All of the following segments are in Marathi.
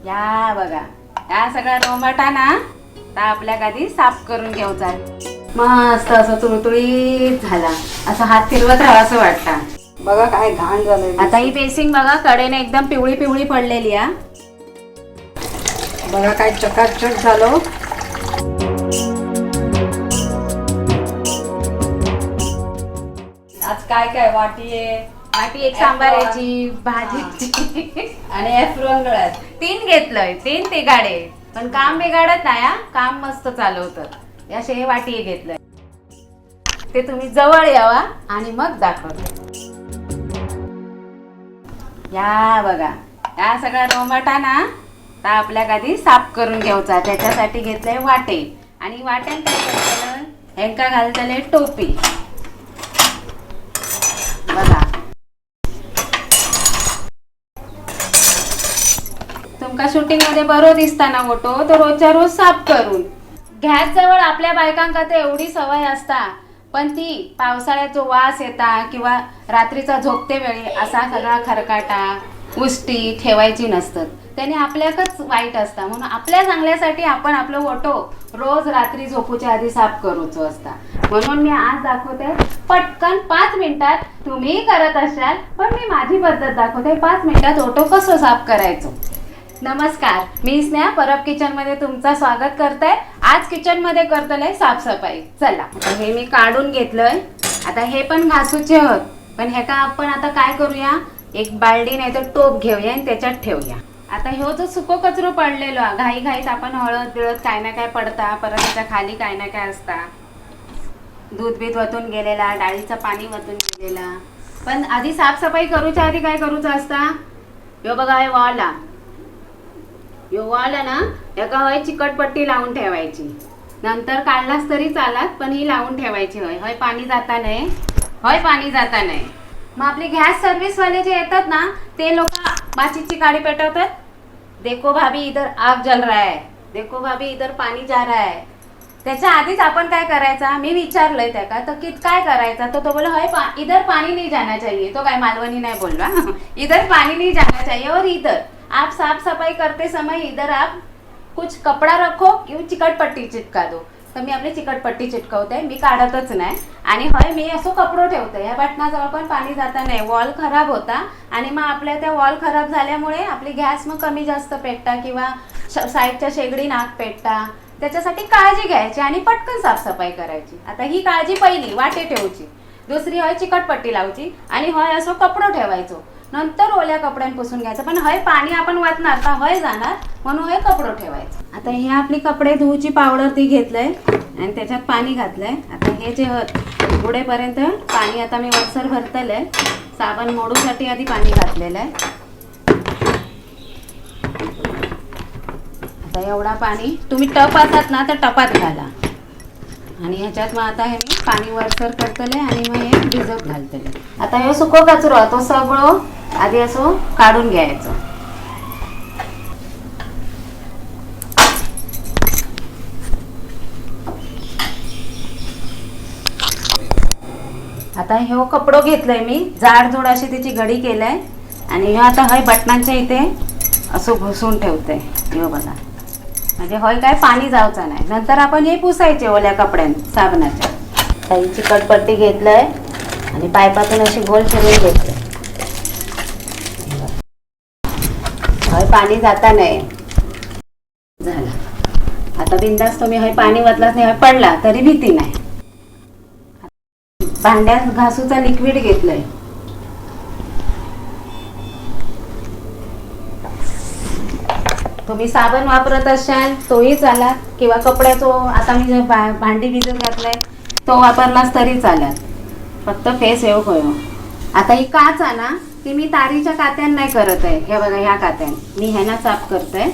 या बघा, या सगळा रोमाटा ना तर आपल्या आधी साफ करून घ्यायचा. मस्त असं तुळतुळीत झाला, असं हात फिरवत राहा असं वाटतं. बघा काय घाण झालंय. आता ही बेसिंग बघा कडेने एकदम पिवळी पिवळी पडलेली आहे. बघा काय चकाचक झालं. आज काय काय वाटी आहे, वाटी एक सांबाराची भाजी आणि एफ्रोन गळ्यात 3 घेतलंय, 3 तिघाडे. पण काम बिघाडत नाही हा, काम मस्त चालवतं. याशे हे वाटी घेतलंय, ते तुम्ही जवळ यावा आणि मग दाखवते. या बघा, या सगळा रोमाटा ना तर आपल्या आधी साफ करून घ्यायचा. त्याच्यासाठी घेतलंय वाटे, आणि वाट्यान काय करतलं, हेंका घालतले टोपी. बघा तुमका शूटिंग मध्ये बरो दिसताना फोटो तो रोजच्या रोज साफ करून गॅस जवळ आपल्या बायकांका ते एवढी सवय असता, पण ती पावसाळ्यात जो वास येता किंवा रात्रीचा झोपते वेळी असा सगळा खरकाटा उष्टी ठेवायची नसतात. त्याने आपल्याकच वाईट असता. म्हणून आपल्या चांगल्यासाठी आपण आपलं ओटो रोज रात्री झोपूच्या आधी साफ करूचो असता. म्हणून मी आज दाखवते पटकन 5 मिनिटात. तुम्ही करत असाल पण मी माझी पद्धत दाखवते. 5 मिनिटात ओटो कसं साफ करायचो. नमस्कार, मी स्नेहा परब किचन मध्ये तुमचं स्वागत करते. आज किचन मध्ये करतलंय साफसफाई. चला, हे मी काढून घेतलंय. आता हे पण घासूचे होत, पण हे का आपण आता काय करूया, एक बालडी नाही तर टोप घेऊया आणि त्याच्यात ठेवूया. आता ह्यो जो सुको कचरो पडलेलो घाई घाईत आपण हळद बिळत काय ना काय पडता, परत त्याच्या खाली काय ना काय असता, दूध बीत वतून गेलेला, डाळीचं पाणी वतून गेलेला. पण आधी साफसफाई करूच्या आधी काय करूचं असता, ह्यो बघा हे वॉला, ह्यो वॉल ना एका हय चिकटपट्टी लावून ठेवायची. नंतर काढलास तरी चालात, पण ही लावून ठेवायची. हय हय पाणी जाता नाही, हय पाणी जाता नाही. मग आपले गॅस सर्व्हिस वाले जे येतात ना, ते लोक माचीची काडी पेटवतात. देखो भाभी इधर आग जल रहा है, देखो भाभी इधर पाणी जा रहा है. त्याच्या आधीच आपण काय करायचा, मी विचारलंय त्याका तर कित काय करायचा, तो बोला हय इधर पानी नहीं जाना चाहिए. तो काय मालवणी नाही बोलला इधर पानी नहीं जाना चाहिए. और इधर आप साफ सफाई करते समय इधर आप कुछ कपड़ा रखो किंवा चिकटपट्टी चिटका दो. तर मी आपली चिकटपट्टी चिटकवते, मी काढतच नाही. आणि हय मी असं कपडो ठेवते, या बटनाजवळ पण पाणी जाता नाही. वॉल खराब होता आणि मग आपल्या त्या वॉल खराब झाल्यामुळे आपली गॅस मग कमी जास्त पेटता किंवा साईडच्या शेगडी नाक पेटता. त्याच्यासाठी काळजी घ्यायची आणि पटकन साफसफाई करायची. आता ही काळजी पहिली वाटे ठेवची, दुसरी हय चिकटपट्टी लावची आणि हय असं कपडो ठेवायचो. नंतर ओल्या कपड्यान पुसून घ्यायचं. पण हय पाणी आपण वाचणार तर हय जाणार, म्हणून हय कपडो ठेवायचं. आता हे आपली कपडे धुवूची पावडर ती घेतलंय आणि त्याच्यात पाणी घातलंय. आता हे जे पुढेपर्यंत पाणी आता मी वरसर भरतलंय. साबण मोडूसाठी आधी पाणी घातलेलं आहे. आता एवढा पाणी तुम्ही टप असतात ना तर टपात घाला. आणि ह्याच्यात मग आता हे मी पाणी वरसर करतले आणि मग हे भिजत घालतले. आता हे सुको कचरो तो सगळं आधी असं काढून घ्यायचं. आता हे कपडो घेतलंय मी, जाडजूड अशी त्याची घडी केलंय आणि हे आता हय बटनांच्या इथे असं घुसून ठेवते. हे बघा, म्हणजे हय काय पाणी जावचं नाही. नंतर आपण हे पुसायचे ओल्या कपड्यान साबणाच्या. ही चिकटपट्टी घेतलंय आणि पायपातून अशी गोल फिरवून घेतलंय. हय पाणी जाता नाही झालं. आता बिंदास तुम्ही हय पाणी वतलाच नाही, हय पडला तरी भीती नाही. भांड्यात घासूचा लिक्विड घेतलंय. तुम्ही साबण वापरत असाल तोही चालात किंवा कपड्याचो आता मी भांडी भिजत घातलाय तो वापरलास तरी चालत. फक्त फेस येऊ होय. आता ही काच आहे ना ती मी तारीच्या कात्यान नाही करत आहे. हे बघा, ह्या कात्यान मी ह्याना साफ करतोय.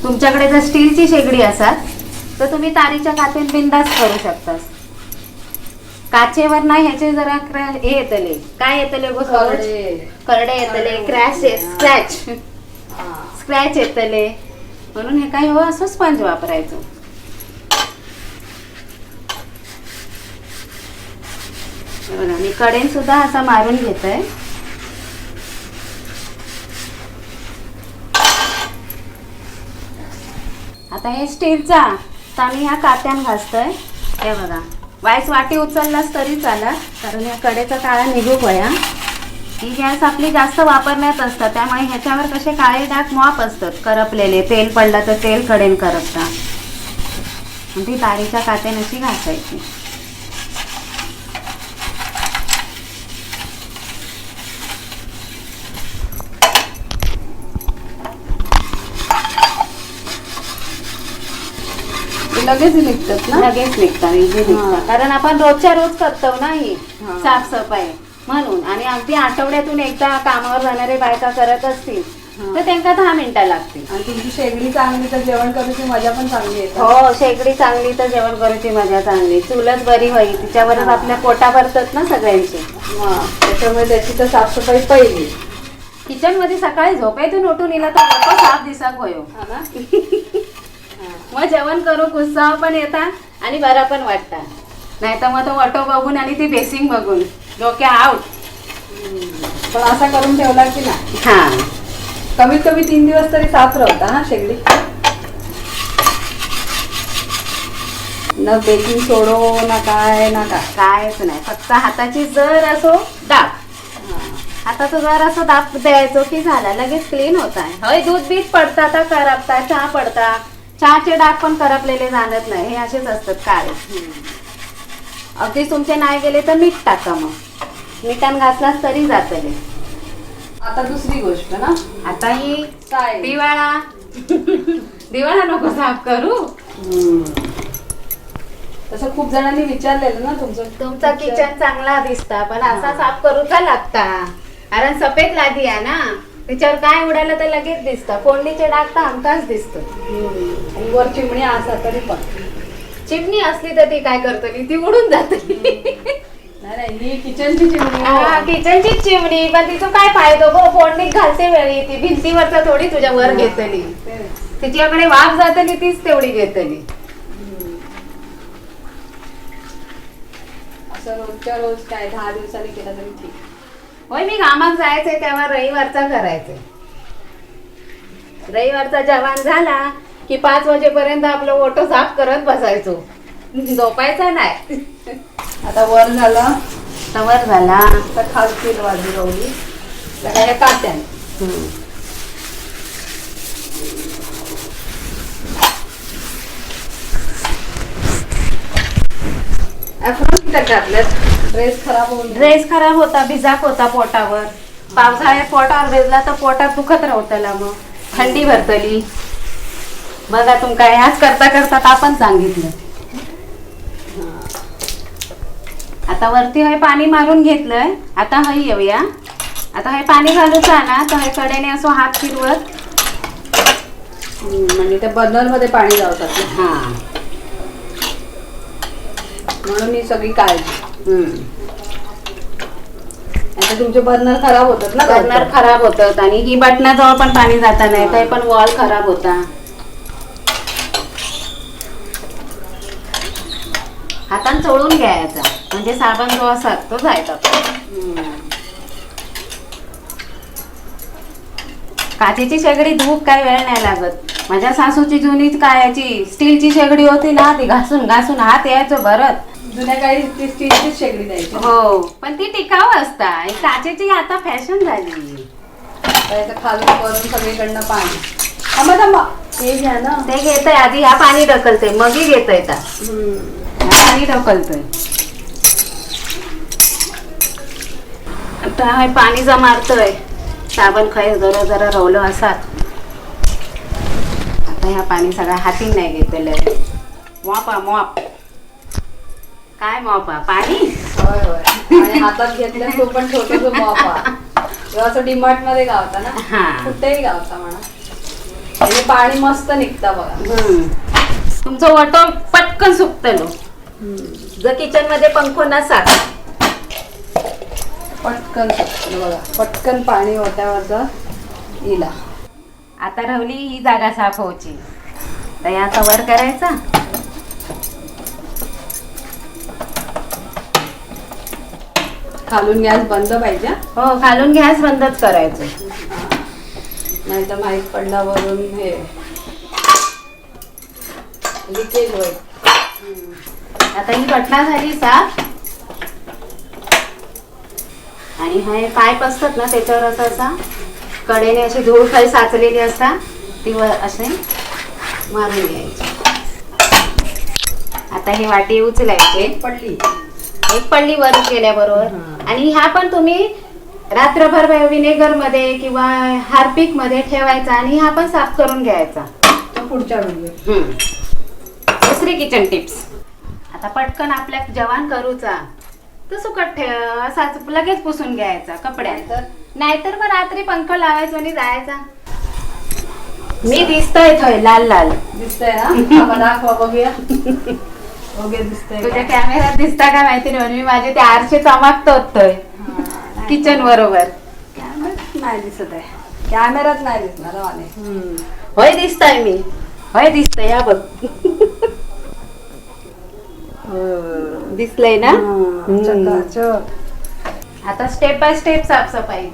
तुमच्याकडे जर स्टीलची शेगडी असाल तर तुम्ही तारीच्या कात्यान बिंदास करू शकता. काचेवर नाही ह्याचे जरा हे येतले, काय येतले गो, करडे येतले, स्क्रॅच येतले. म्हणून हे काय हो असं स्पंज वापरायचं. बघा मी कडेन सुद्धा असा मारून घेतोय. आता हे स्टीलचा तर आम्ही ह्या कात्यान घासतोय. हे बघा, वाईस वाटी उचललास तरी चालत, कारण या कडेचा काळा निघू पया. ही गॅस आपली जास्त वापरण्यात असतात, त्यामुळे ह्याच्यावर कसे काळे डाग मॉप असतात करपलेले. तेल पडलं तर तेल कडेन करपतात. ती तारीच्या कात्याने अशी घासायची. लगेच निघतात ना. लगेच निघतात, इझी निघतात, कारण आपण रोजच्या रोज करतो ना ही साफसफाई म्हणून. आणि अगदी आठवड्यातून एकदा कामावर जाणारे बायका करत असतील तर त्यांना 10 मिनिटं लागतील. आणि तुमची शेगडी चांगली तर जेवण करायची मजा पण चांगली येते. हो, शेगडी चांगली तर जेवण करायची मजा चांगली. चुलच बरी होईल, तिच्यावरच आपल्या पोटा भरतात ना सगळ्यांची. त्याच्यामुळे त्याची तर साफसफाई पहिली. किचन मध्ये सकाळी झोपेतून उठून येला तर डोकं साफ दिसाक होयो. मग जेवण करू उत्साह पण येतात आणि बरा पण वाटतात. नाही तर मग तो ऑटो बघून आणि ती बेसिंग बघून डोक्या आउट. पण असा करून ठेवला की ना, हा, कमीत कमी 3 दिवस तरी साफ राहता ना शेगडी. न बेकिंग सोडो ना काय ना काय, कायच नाही. फक्त हाताची जर असो दाब, हाताचं जर असं दाब द्यायचो की झाला, लगेच क्लीन होत आहे. होय, दूध बीत पडतात, करपतात, चहा पडतात. चहाचे डाग पण करपलेले जाणत नाही, हे असेच असतात काळे. अगदी तुमचे नाही गेले तर मीठ टाका, मग मिठान घासलास तरी जातले. आता दुसरी गोष्ट ना, आता ही काय दिवाळा दिवाळा नको साफ करू. तसं खूप जणांनी विचारलेलं ना तुमचा किचन चांगला दिसता, पण असा साफ करूचा लागता, कारण सफेद लादी आहे ना, त्याच्यावर काय उडालं तर लगेच दिसतं. फोडणीचे डाग तर हमकाच दिसत. आणि वर चिमणी असा तरी पण. चिमणी असली तर ती काय करतली, ती उडून जातली. नाही, ही किचनची चिमणी. किचनची चिमणी, पण तिचं काय फायदो गो. फोडणीत घालते वेळी ती भिंतीवरचा थोडी तुझ्या वर घेतली. तिच्याकडे वाफ जातली, तीच तेवढी घेतली. असं रोजच्या रोज काय 10 दिवसांनी केलं तरी ठीक. होय, मी कामात जायचंय तेव्हा रविवारचा करायचंय. रविवारचा जेवण झाला की 5 वाजेपर्यंत आपलं ओटो साफ करत बसायचो, झोपायचा नाही. आता वर झालं तर वर झाला तर खालची बाजू रवली तर काय कात्याने. ड्रेस खराब होता, भिजाक होता पोटावर. पावसाळ्यात पोटावर भिजला तर पोटात दुखत राहतला, मग थंडी भरतली. बघा तुमका ह्याच करता करता आपण सांगितलं. आता वरती हे पाणी मारून घेतलंय. आता हे येऊया. आता हे पाणी घालूचा ना, तर हे कडेने असो हात फिरवत, म्हणजे त्या बर्नर मध्ये पाणी जावतात. हा, म्हणून ही सगळी काळजी. आता तुमचे बर्नर खराब होतात ना. बर्नर खराब होतात आणि ही बटनाजवळ पण पाणी जाता नाही, ते पण वॉल खराब होता. हातान चोळून घ्यायचा, म्हणजे साबण जो असतात तो जायचा. काचेची शेगडी धूप काय वेळ नाही लागत. माझ्या सासूची जुनीच कायची स्टीलची शेगडी होती ना, ती घासून घासून हात यायचो भरत. जुन्या काळी ती स्टीलची शेगडी द्यायची. हो, पण ती टिकाऊ असता. काचेची आता फॅशन झाली. त्याचं खालून वरून सगळीकडनं पाणी. थांबा थांबा, हे घ्या ना. ते घेतय आधी, ह्या पाणी ढकलते, मगी घेतय ता पाणी ढकलतोय. आता हे पाणी जर मारतोय, साबण खाय जरा जरा रवलं असात. आता ह्या पाणी सगळ्या हाती नाही घेतलंय. मॉपा मॉप, काय मॉपा पाणी. होय होय. आणि हातात घेतलं तो पण छोटस मॉपा. तेव्हा असं डीमार्ट मध्ये गावता ना, कुठेही गावता म्हणा. म्हणजे पाणी मस्त निघतं बघा. तुमचं ऑटो पटकन सुकतलो. जर किचन मध्ये पंखो नसा, पटकन सुकतं बघा. पटकन पाणी ओट्यावरचं इला. आता राहिली ही जागा साफ व्हायची, तर या कव्हर करायचा. खालून गॅस बंद पाहिजे. हो, खालून गॅस बंदच करायचं, नाही तर माहीत पडला वरून हे. लिकेज होईल. आता ही बटना झाली साफ. आणि हे पाईप असतात ना त्याच्यावर असं असा कडेने अशी धूळ खाली साचलेली असतात ती असे मारून घ्यायची. आता ही वाटी उचलायची. एक पडली वर केल्याबरोबर. आणि ह्या पण तुम्ही रात्रभर विनेगर मध्ये किंवा हार्पिक मध्ये ठेवायचा आणि हा पण साफ करून घ्यायचा. पुढच्या व्हिडिओ. दुसरी किचन टिप्स. आता पटकन आपल्या जेवण करूचा तर सुकट ठेव असाच लगेच पुसून घ्यायचा कपड्यात. नाहीतर मग रात्री पंख लावायचा आणि जायचा. मी दिसतोय थोय लाल लाल दिसतंय ना. दाखवा बघूया. दिसतंय तुझ्या कॅमेऱ्यात दिसता का माहिती नाही. मी माझे ते आरशे चमकतोय किचन बरोबर. कॅमेऱ्यात नाही दिसत आहे. कॅमेऱ्यात नाही दिसणार वाले. होय दिसतोय मी. होय दिसतंय या बघ. दिसलंय ना. आता स्टेप बाय स्टेप साफसफाई.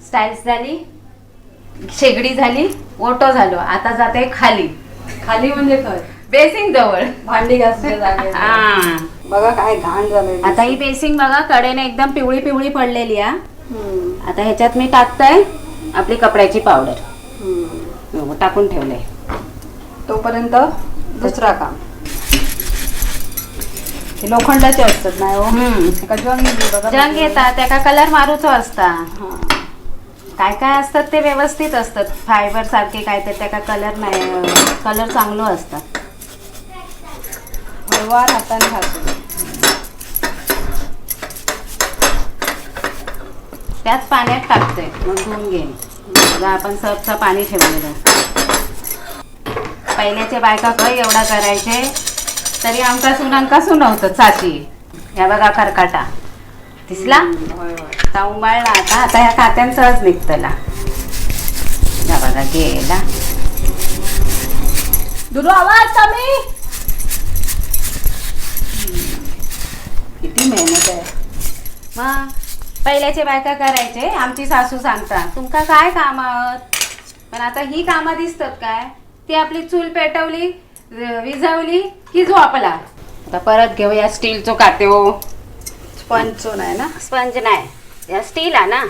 स्टाईल्स झाली, शेगडी झाली, ओटो झालो. आता जाते खाली. खाली म्हणजे काय बेसिंग जवळ भांडी घासल्या जागे. बघा काय घाण झालंय. आता ही बेसिंग बघा कडेने एकदम पिवळी पिवळी पडलेली आहे. आता ह्याच्यात मी टाकताय आपली कपड्याची पावडर. टाकून ठेवलंय. तोपर्यंत दुसरा काम. हे लोखंडाचे असतात नाही हो. जंग येतात त्याका कलर मारूचो असता. काय काय असतात ते व्यवस्थित असतात. फायबर सारखे काय तर त्याका कलर नाही कलर चांगलं असतात. हळूवार हाताने घासू. त्याच पाण्यात टाकतोय मग धुवून घेईन. आपण सर्फचं पाणी ठेवलेलं. पहिल्याचे बायका काय एवढा करायचे तरी आमका सुनांका सुनवतं चाची. ह्या बघा खरकाटा दिसला. उंबाळला आता ह्या खात्यान सहज निघतला. ह्या बघा गेला. दुरू आवाज कमी. किती मेहनत आहे. मग पहिल्याचे बायका करायचे. आमची सासू सांगता तुमका काय काम आहोत. पण आता ही कामं दिसतात काय. ती आपली चूल पेटवली विझवली की झोपला. आता परत घेऊया स्टीलचो कात्यो. स्पंज नाही ना. स्पंज नाही या स्टील आहे ना.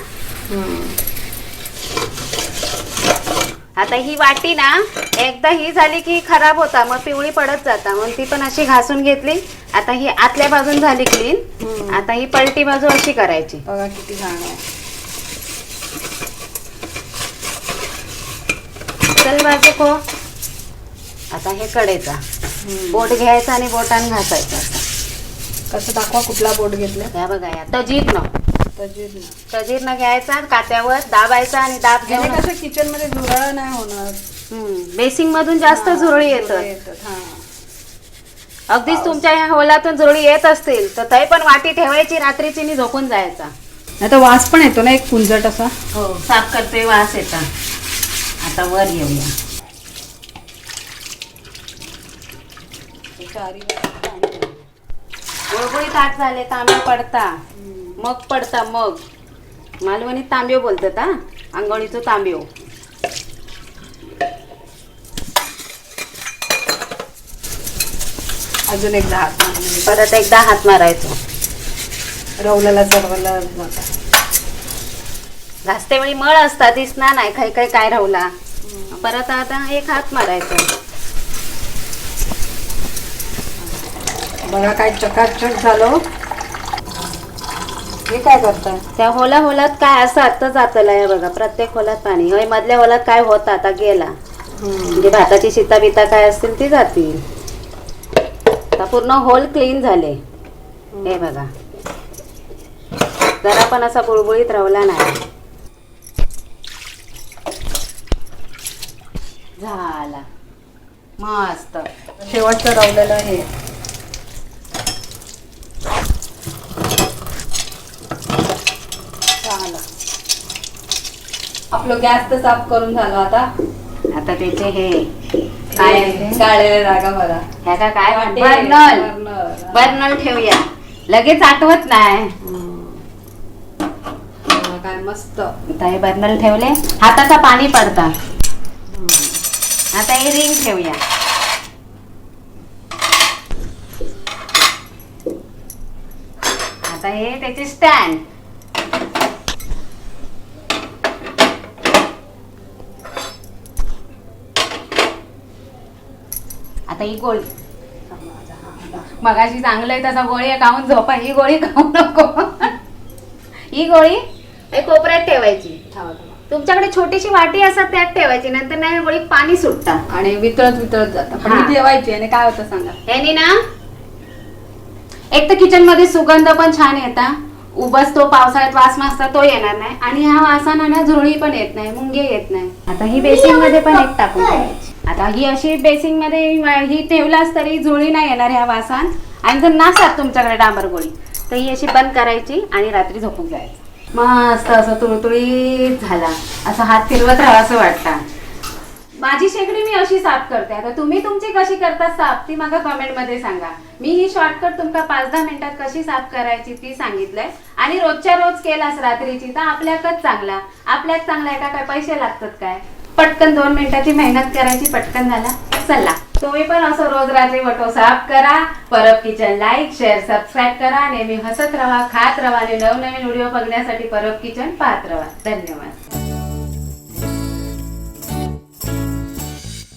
आता ही वाटी ना एकदा ही झाली की खराब होता मग पिवळी पडत जाता. म्हणून ती पण अशी घासून घेतली. आता ही आतल्या बाजून झाली क्लीन. आता ही पलटी बाजू अशी करायची. बघा किती घाण आहे. चल बाजू को. आता हे कडेचा बोट घ्यायचा आणि बोटाने घासायचा. कसं दाखवा कुठला बोट घेतला. या बघा या तजीर न घ्यायचा कात्यावर दाबायचा आणि दाब घेऊन कसं किचन मध्ये झुरळ नाही होणार. बेसिंग मधून जास्त झुरळी येतात. अगदीच तुमच्या ह्या होलातून झुरळी येत असतील तर तरी पण वाटी ठेवायची रात्रीची आणि झोपून जायचा. नाही तर वास पण येतो ना एक पुंजट असा. हो साफ करते वास येता. आता वर येऊया. गुळगुळी ताट झाले तांबे पडता मग पडता मग मालवणी तांब्यो बोलतात. आंघोळीचो तांब्यो. अजून एकदा हात परत एकदा हात मारायचो. रवलेला चरवला घासते वेळी मळ असता दिसणार नाही काही काही काय रवला. परत आता एक हात मारायचा. बघा काय चकाचक झालं. हे काय करताय. त्या होला होलात काय असं आता जातलं आहे बघा. प्रत्येक होलात पाणी. होय मधल्या होलात काय होत आता गेला. म्हणजे भाताची शिता बिता काय असतील ती जातील. आता पूर्ण होल क्लीन झाले. हे बघा जरा पण असा बुळबुळीत रवला नाही. झाला मस्त. शेवटचं रवलेलं हे आपलं गॅस तर साफ करून झालं. आता आता त्याचे हे काय गाळलेले रागा बघा. ह्या का काय वाटे, बर्नल बर्नल. बर्नल ठेवूया. लगेच आठवत नाही. काय मस्त. आता हे बर्नल ठेवले. हाताचा पाणी पडता. आता हे रिंग ठेवूया. आहे त्याचे स्टँड. आता ही गोळी मगाशी चांगलं आहे तसा गोळी खाऊन झोपा, ही गोळी खाऊ नको. ही गोळी हे कोपऱ्यात ठेवायची. तुमच्याकडे छोटीशी वाटी असतात त्यात ठेवायची, नंतर नाही गोळी पाणी सुटतं आणि वितळत जातं. पण मी ठेवायची आणि काय होतं सांगा, ह्यानी ना एक तर किचन मध्ये सुगंध पण छान येतात, उबस तो पावसाळ्यात वास मासता तो येणार नाही, आणि ह्या वासाना ना झुरळी पण येत नाही, मुंगे येत नाही. आता ही बेसिंग मध्ये पण एक टाकून ठेवायची. आता ही अशी बेसिंग मध्ये ही ठेवलास तरी झुरळी नाही येणार ह्या वासान. आणि जर नसतात तुमच्याकडे डांबर गोळी तर ही अशी बंद करायची आणि रात्री झोपून जायचं. मस्त असं तुळतुळीत झाला, असं हात फिरवत राहा असं वाटतं. माझी शेगडी मी अशी साफ करते. आता तुम्ही तुमची कशी करता साफ ती मला कमेंट मध्ये सांगा. मी ही शॉर्टकट तुमका 5-10 मिनिटात कशी साफ करायची ती सांगितलंय. आणि रोजच्या रोज केलास रात्रीची तर आपल्याकच चांगला आहे का, काय पैसे लागतात काय, पटकन 2 मिनिटाची मेहनत करायची, पटकन झाला चला. तुम्ही पण असं रोज रात्री वटो साफ करा. Parab kitchen like share subscribe करा. नेहमी हसत राहा, खात राहा आणि नवनवीन व्हिडिओ बघण्यासाठी परब किचन पाहत राहा. धन्यवाद.